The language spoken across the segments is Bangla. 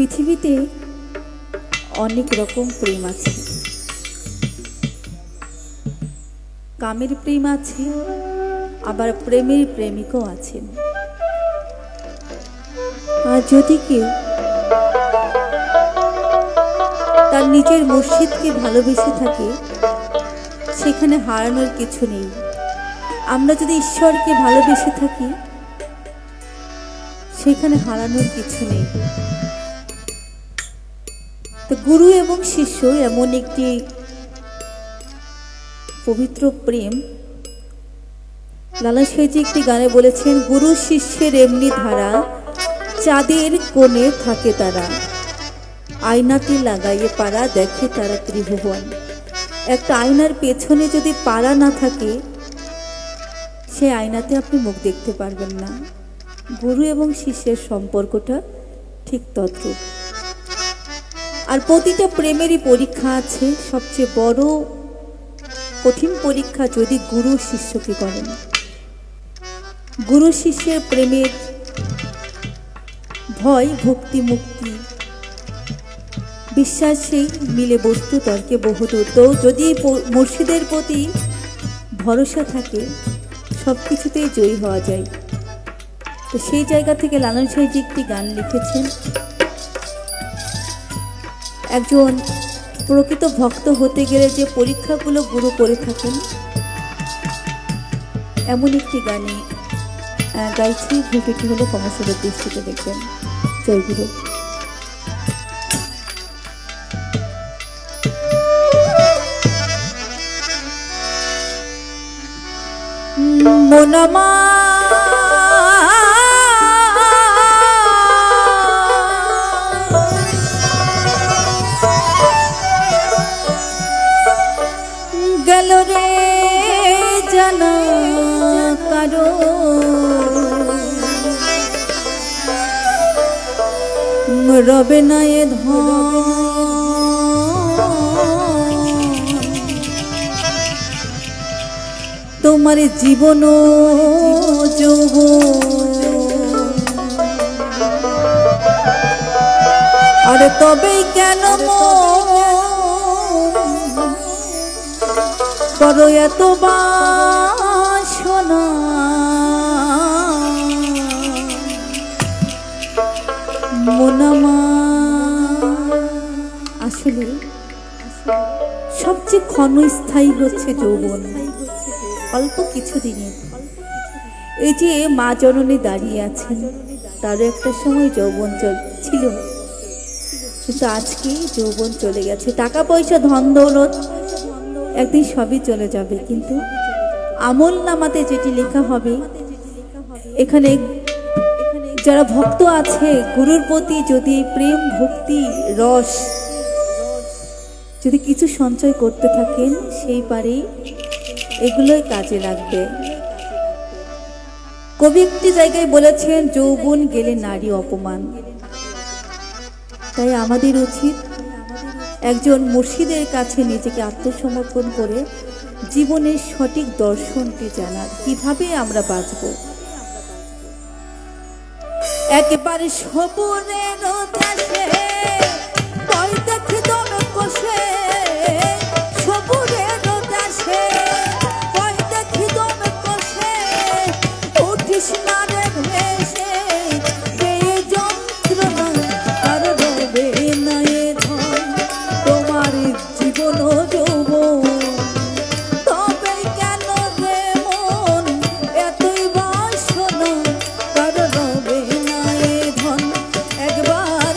পৃথিবীতে অনেক রকম প্রেম আছে। কামের প্রেম আছে, আবার প্রেমের প্রেমিকও আছেন। আর যদি কেউ তার নিজের মুর্শিদকে ভালোবেসে থাকে, সেখানে হারানোর কিছু নেই। আমরা যদি ঈশ্বরকে ভালোবেসে থাকি, সেখানে হারানোর কিছু নেই। তো গুরু এবং শিষ্য এমন একটি পবিত্র প্রেম। লালা সাঁইজি একটি গানে বলেছেন, গুরু শিষ্যের এমনি ধারা, চাঁদের কোণে থাকে তারা, আয়নাতে লাগাইয়ে পারা দেখে তারা ত্রিভুবন। একটা আয়নার পেছনে যদি পারা না থাকে, সে আয়নাতে আপনি মুখ দেখতে পারবেন না। গুরু এবং শিষ্যের সম্পর্কটা ঠিক তদ্রূপ। আর প্রতিটা প্রেমেরই পরীক্ষা আছে। সবচেয়ে বড় কঠিন পরীক্ষা যদি গুরু শিষ্যকে করেন। গুরু শিষ্যের প্রেমের ভয়, ভক্তি, মুক্তি, বিশ্বাসেই মিলে বস্তু তর্কে বহুদূর। তো যদি মুর্শিদের প্রতি ভরসা থাকে, সব কিছুতেই জয়ী হওয়া যায়। তো সেই জায়গা থেকে লালন সাঁইজি একটি গান লিখেছেন। একজন প্রকৃত ভক্ত হতে গেলে যে পরীক্ষাগুলো গুরু করে থাকেন, এমন একটি গানে গাইছি। ভিডিওটি হলো কমর্শিয়াল দৃষ্টিতে দেখবেন। জয় গুরু। মনমা গেল রে জানা কারো, রবে না এ ধন, তোমার জীবন যৌবন, আরে তবেই কেন করো এত বাসনা, মনমা। আসলে সবচেয়ে ক্ষণস্থায়ী হচ্ছে যৌবন, অল্প কিছু দিনের। এই যে মা জননী দাঁড়িয়ে আছেন, তারও একটা সময় যৌবন ছিল, কিন্তু আজকে যৌবন চলে গেছে। টাকা পয়সা, ধন দৌলত একদিন সবই চলে যাবে, কিন্তু আমল নামাতে যেটি লেখা হবে, এখানে যারা ভক্ত আছে গুরুর প্রতি যদি প্রেম, ভক্তি, রস যদি কিছু সঞ্চয় করতে থাকেন, সেই পারে এগুলোই কাজে লাগবে। কবি একটি জায়গায় বলেছেন, যৌবন গেলে নারী অপমান। তাই আমাদের উচিত একজন মুর্শিদের কাছে নিজেকে আত্মসমর্পণ করে জীবনের সঠিক দর্শনটি জানার, কিভাবে আমরা বাঁচব। একেবারে সবুরের দেশে ভয় দেখে দম কষে, সবুরের দেশে ভয় দেখে দম কষে, উঠিস না রে ভেসে, এই যন্ত্রণা আর রবে না এ ধন, তোমার জীবন যৌবন, তবে কেন রে মন এতই বাসনা, কার রবে না এ ধন। একবার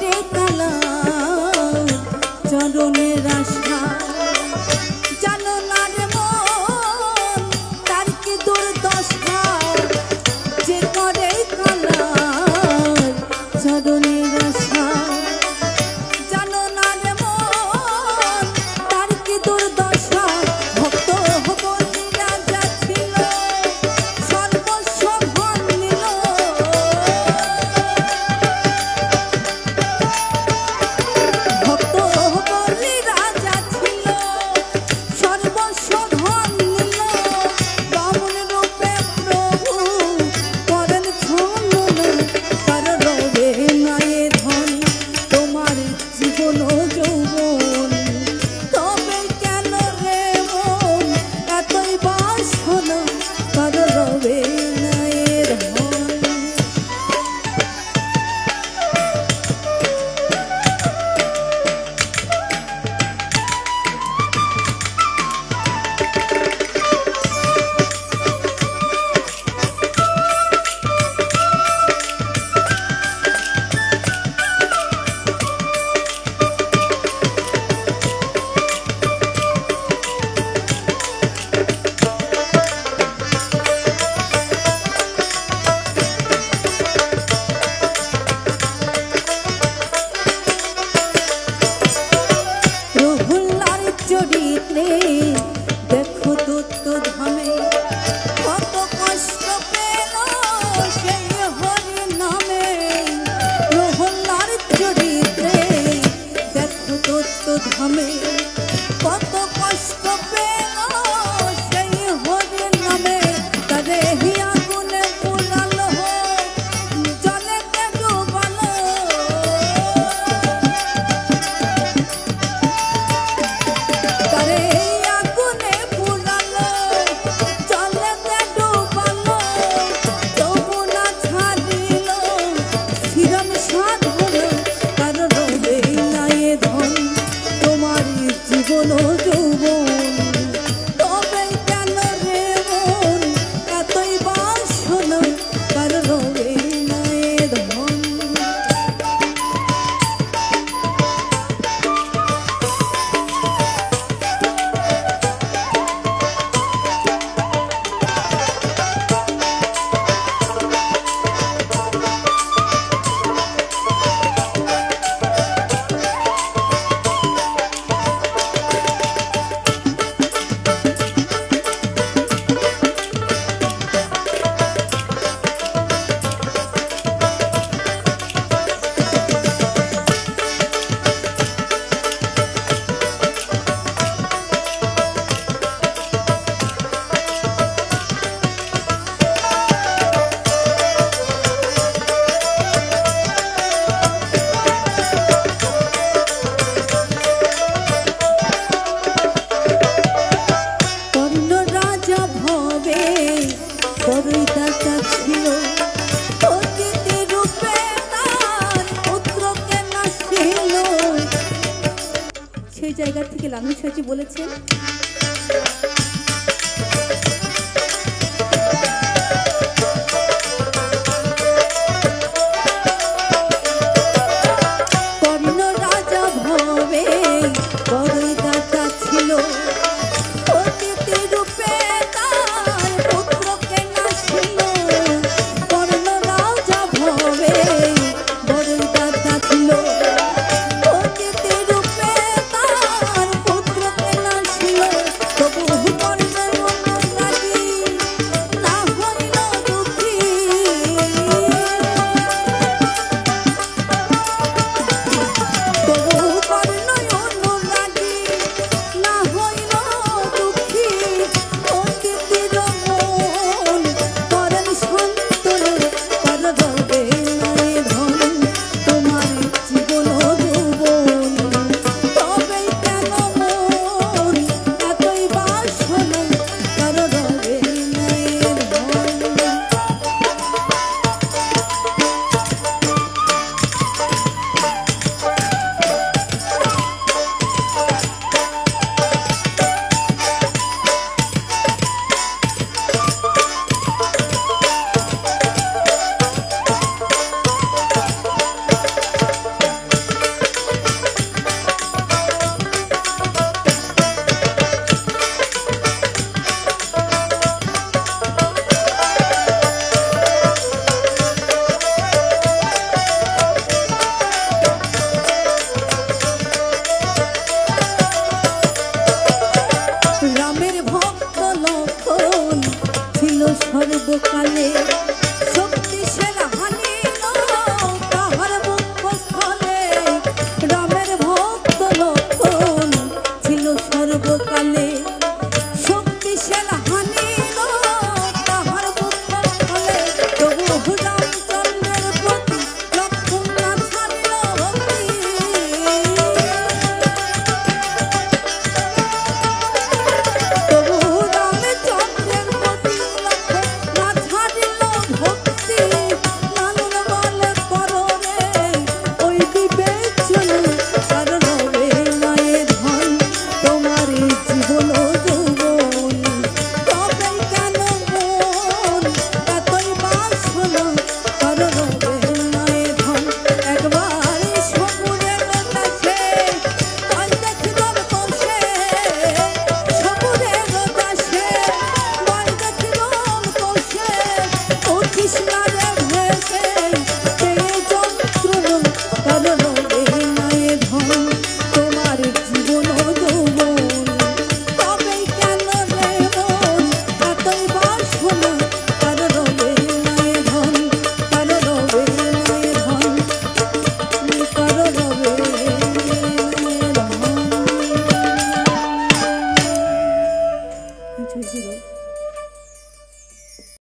করে কালা চরণের আশা জানো না রে মন তার কি দুর্দশা যে করে কালা চরণের আশা জানো না রে মন তার কি দুর্দশা ভক্ত বলি রাজা ছিল সর্বস্ব ধন নিল ভক্ত বলি রাজা ছিল সর্বস্ব ধন নিল বামুন রূপে প্রভু করেন ছলন তার রবে নাই ধন তোমার জীবন যৌবন তবে কেন রে মন এতই বাসনা তার রবে নাই ধন প্রহ্লার চরিত্রে দেখো দত্ত ধামে কত কষ্ট পেল সেই হরি নামে প্রহ্লার চরিত্রে দেখো দত্ত ধামে কত কষ্ট পেল সেই হরি নামে তারে হিয়া গুনে পুরালো জলেতে ডুবালো তারে আগুনে পুরালো জলেতে ডুবালো তবু না ছাড়িল শিরম সাধন তার রবে নাই ধন তোমার জীবন যৌবন তবে কেন রে মন এতই বাসনা তার রবে নাই ধন কর্ণ রাজা ভবে বড়ই দাতা ছিল অতিথি রূপে তার পুত্রকে নাসিল সেই জায়গা থেকে লালন সাজি বলেছেন